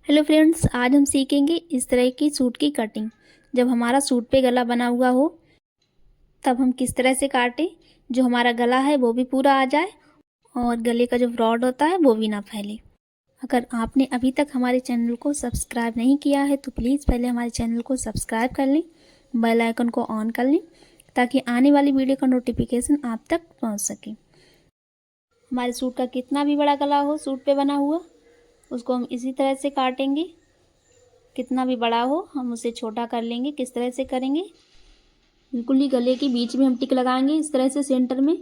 Hello friends, आज हम सीखेंगे इस तरह की सूट की कटिंग। जब हमारा सूट पे गला बना हुआ हो तब हम किस तरह से काटें, जो हमारा गला है वो भी पूरा आ जाए और गले का जो फ्रॉड होता है वो भी ना फैले। अगर आपने अभी तक हमारे चैनल को सब्सक्राइब नहीं किया है तो प्लीज़ पहले हमारे चैनल को सब्सक्राइब कर लें, बेल आइकन को ऑन कर लें ताकि आने वाली वीडियो का नोटिफिकेशन आप तक पहुंच सके। हमारे सूट का कितना भी बड़ा गला हो सूट पे बना हुआ, उसको हम इसी तरह से काटेंगे। कितना भी बड़ा हो हम उसे छोटा कर लेंगे। किस तरह से करेंगे, बिल्कुल ही गले के बीच में हम टिक लगाएंगे इस तरह से सेंटर में,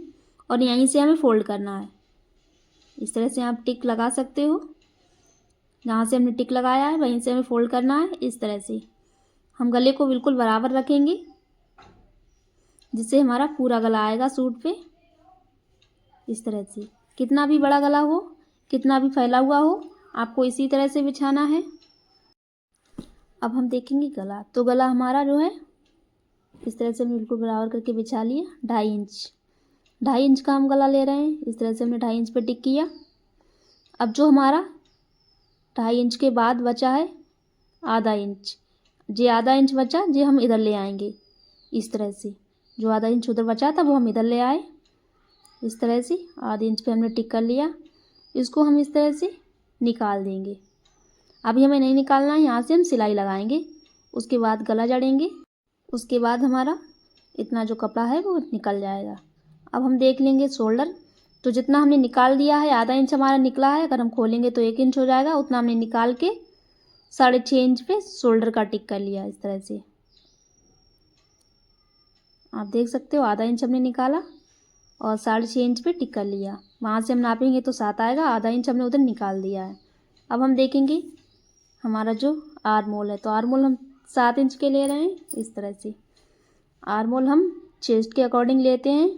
और यहीं से हमें फोल्ड करना है। इस तरह से आप टिक लगा सकते हो। जहाँ से हमने टिक लगाया है वहीं से हमें फोल्ड करना है। इस तरह से हम गले को बिल्कुल बराबर रखेंगे जिससे हमारा पूरा गला आएगा सूट पे। इस तरह से कितना भी बड़ा गला हो, कितना भी फैला हुआ हो, आपको इसी तरह से बिछाना है। अब हम देखेंगे गला, तो गला हमारा जो है इस तरह से हम बिल्कुल बराबर करके बिछा लिया। 2.5 इंच का हम गला ले रहे हैं। इस तरह से हमने 2.5 इंच पे टिक किया। अब जो हमारा 2.5 इंच के बाद बचा है आधा इंच, जे आधा इंच बचा जे हम इधर ले आएंगे। इस तरह से जो आधा इंच उधर बचा था वो हम इधर ले आए। इस तरह से आधे इंच पे हमने टिक कर लिया। इसको हम इस तरह से निकाल देंगे। अभी हमें नहीं निकालना है, यहाँ से हम सिलाई लगाएंगे, उसके बाद गला जड़ेंगे, उसके बाद हमारा इतना जो कपड़ा है वो निकल जाएगा। अब हम देख लेंगे शोल्डर, तो जितना हमने निकाल दिया है आधा इंच हमारा निकला है। अगर हम खोलेंगे तो 1 इंच हो जाएगा। उतना हमने निकाल के 6.5 इंच पे शोल्डर का टिक कर लिया। इस तरह से आप देख सकते हो, आधा इंच हमने निकाला और 6.5 इंच पे टिक कर लिया। वहाँ से हम नापेंगे तो 7 आएगा। आधा इंच हमने उधर निकाल दिया है। अब हम देखेंगे हमारा जो आर्म होल है, तो आर्म होल हम 7 इंच के ले रहे हैं। इस तरह से आर्म होल हम चेस्ट के अकॉर्डिंग लेते हैं,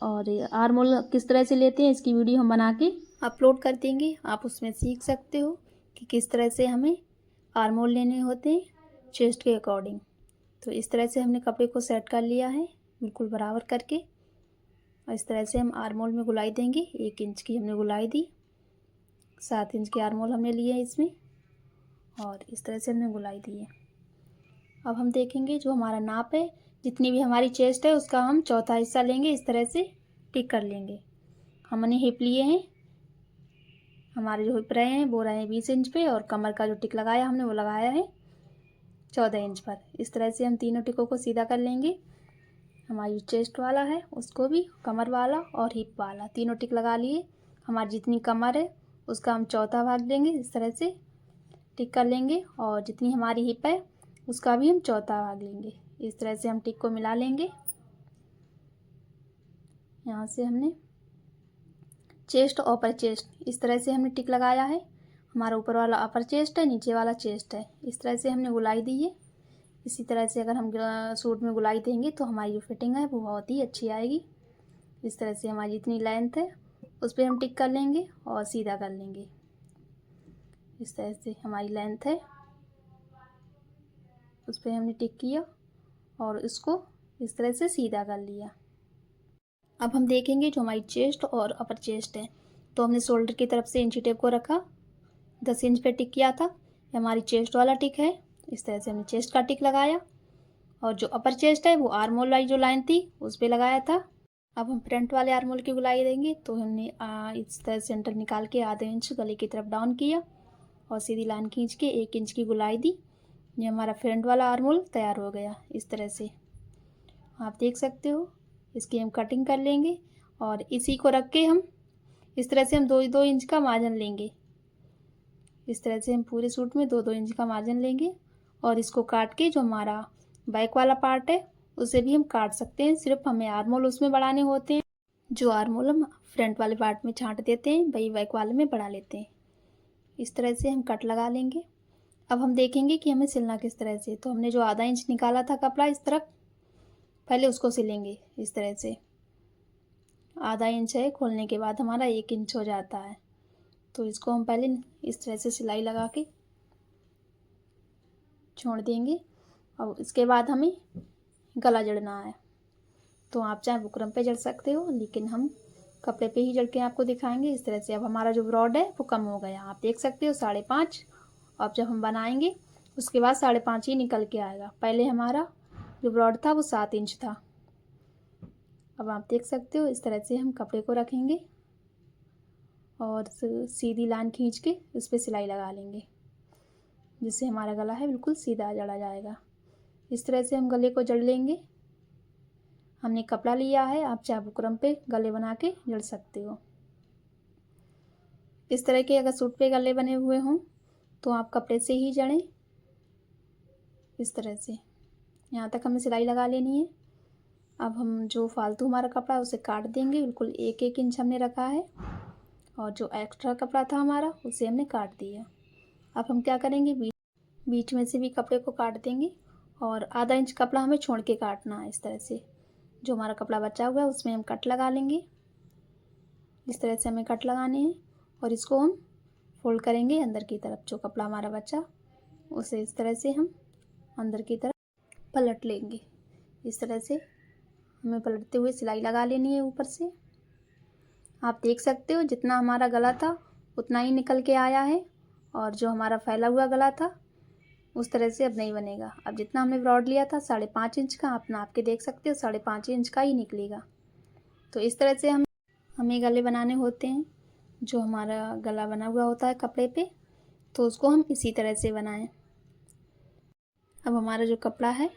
और आर्म होल किस तरह से लेते हैं इसकी वीडियो हम बना के अपलोड कर देंगे। आप उसमें सीख सकते हो कि किस तरह से हमें आर्म होल लेने होते हैं चेस्ट के अकॉर्डिंग। तो इस तरह से हमने कपड़े को सेट कर लिया है बिल्कुल बराबर करके, और इस तरह से हम आर्म होल में गुलाई देंगे। 1 इंच की हमने गुलाई दी, 7 इंच के आर्म होल हमने लिए इसमें, और इस तरह से हमने गुलाई दी है। अब हम देखेंगे जो हमारा नाप है, जितनी भी हमारी चेस्ट है उसका हम चौथा हिस्सा लेंगे। इस तरह से टिक कर लेंगे। हमने हिप लिए हैं, हमारे जो हिप रहे हैं वो रहे हैं 20 इंच पे, और कमर का जो टिक लगाया हमने वो लगाया है 14 इंच पर। इस तरह से हम तीनों टिकों को सीधा कर लेंगे। हमारी चेस्ट वाला है उसको भी, कमर वाला और हिप वाला, तीनों टिक लगा लिए। हमारी जितनी कमर है उसका हम चौथा भाग लेंगे। इस तरह से टिक कर लेंगे, और जितनी हमारी हिप है उसका भी हम चौथा भाग लेंगे। इस तरह से हम टिक को मिला लेंगे। यहाँ से हमने चेस्ट और अपर चेस्ट इस तरह से हमने टिक लगाया है। हमारा ऊपर वाला अपर चेस्ट है, नीचे वाला चेस्ट है। इस तरह से हमने गुलाई दी है। इसी तरह से अगर हम सूट में गुलाई देंगे तो हमारी जो फिटिंग है वो बहुत ही अच्छी आएगी। इस तरह से हमारी जितनी लेंथ है उस पर हम टिक कर लेंगे और सीधा कर लेंगे। इस तरह से हमारी लेंथ है उस पर हमने टिक किया और इसको इस तरह से सीधा कर लिया। अब हम देखेंगे जो हमारी चेस्ट और अपर चेस्ट है, तो हमने शोल्डर की तरफ से इंची टेप को रखा, 10 इंच पे टिक किया था। ये हमारी चेस्ट वाला टिक है। इस तरह से हमने चेस्ट का टिक लगाया, और जो अपर चेस्ट है वो आर्म होल वाली जो लाइन थी उस पर लगाया था। अब हम फ्रंट वाले आर्म होल की गुलाई देंगे, तो हमने इस तरह सेंटर निकाल के आधे इंच गले की तरफ डाउन किया और सीधी लाइन खींच के 1 इंच की गुलाई दी। ये हमारा फ्रंट वाला आर्म होल तैयार हो गया। इस तरह से आप देख सकते हो। इसकी हम कटिंग कर लेंगे, और इसी को रख के हम इस तरह से हम 2-2 इंच का मार्जिन लेंगे। इस तरह से हम पूरे सूट में 2-2 इंच का मार्जिन लेंगे, और इसको काट के जो हमारा बैक वाला पार्ट है उसे भी हम काट सकते हैं। सिर्फ हमें आर्म होल उसमें बढ़ाने होते हैं। जो आर्म होल हम फ्रंट वाले पार्ट में छांट देते हैं वही बैक वाले में बढ़ा लेते हैं। इस तरह से हम कट लगा लेंगे। अब हम देखेंगे कि हमें सिलना किस तरह से। तो हमने जो आधा इंच निकाला था कपड़ा इस तरफ, पहले उसको सिलेंगे। इस तरह से आधा इंच है, खोलने के बाद हमारा 1 इंच हो जाता है। तो इसको हम पहले इस तरह से सिलाई लगा के छोड़ देंगे। अब इसके बाद हमें गला जड़ना है, तो आप चाहे बुकरम पे जड़ सकते हो, लेकिन हम कपड़े पे ही जड़ के आपको दिखाएंगे। इस तरह से अब हमारा जो ब्रॉड है वो कम हो गया, आप देख सकते हो 5.5 अब जब हम बनाएंगे उसके बाद 5.5 ही निकल के आएगा। पहले हमारा जो ब्रॉड था वो 7 इंच था। अब आप देख सकते हो इस तरह से हम कपड़े को रखेंगे और सीधी लाइन खींच के उस पर सिलाई लगा लेंगे, जिससे हमारा गला है बिल्कुल सीधा जड़ा जाएगा। इस तरह से हम गले को जड़ लेंगे। हमने कपड़ा लिया है, आप चाहे बुकरम पे गले बना के जड़ सकते हो। इस तरह के अगर सूट पे गले बने हुए हों तो आप कपड़े से ही जड़ें। इस तरह से यहाँ तक हमें सिलाई लगा लेनी है। अब हम जो फालतू हमारा कपड़ा है उसे काट देंगे। बिल्कुल 1-1 इंच हमने रखा है और जो एक्स्ट्रा कपड़ा था हमारा उसे हमने काट दिया। अब हम क्या करेंगे, बीच में से भी कपड़े को काट देंगे और आधा इंच कपड़ा हमें छोड़ के काटना है। इस तरह से जो हमारा कपड़ा बचा हुआ है उसमें हम कट लगा लेंगे। इस तरह से हमें कट लगाने हैं और इसको हम फोल्ड करेंगे अंदर की तरफ। जो कपड़ा हमारा बचा उसे इस तरह से हम अंदर की तरफ पलट लेंगे। इस तरह से हमें पलटते हुए सिलाई लगा लेनी है ऊपर से। आप देख सकते हो जितना हमारा गला था उतना ही निकल के आया है और जो हमारा फैला हुआ गला था उस तरह से अब नहीं बनेगा। अब जितना हमने ब्रॉड लिया था 5.5 इंच का, आप नाप के देख सकते हो 5.5 इंच का ही निकलेगा। तो इस तरह से हमें गले बनाने होते हैं। जो हमारा गला बना हुआ होता है कपड़े पे तो उसको हम इसी तरह से बनाएं। अब हमारा जो कपड़ा है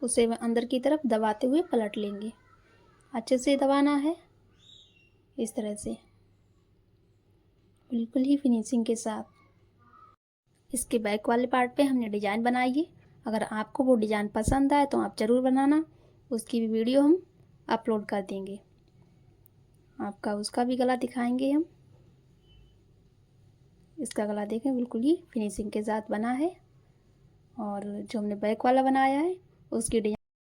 उसे अंदर की तरफ दबाते हुए पलट लेंगे। अच्छे से दबाना है इस तरह से, बिल्कुल ही फिनिशिंग के साथ। इसके बैक वाले पार्ट पे हमने डिज़ाइन बनाई है। अगर आपको वो डिज़ाइन पसंद आए तो आप ज़रूर बनाना, उसकी भी वीडियो हम अपलोड कर देंगे। आपका उसका भी गला दिखाएंगे हम। इसका गला देखें बिल्कुल ही फिनिशिंग के साथ बना है और जो हमने बैक वाला बनाया है उसकी डिज़ाइन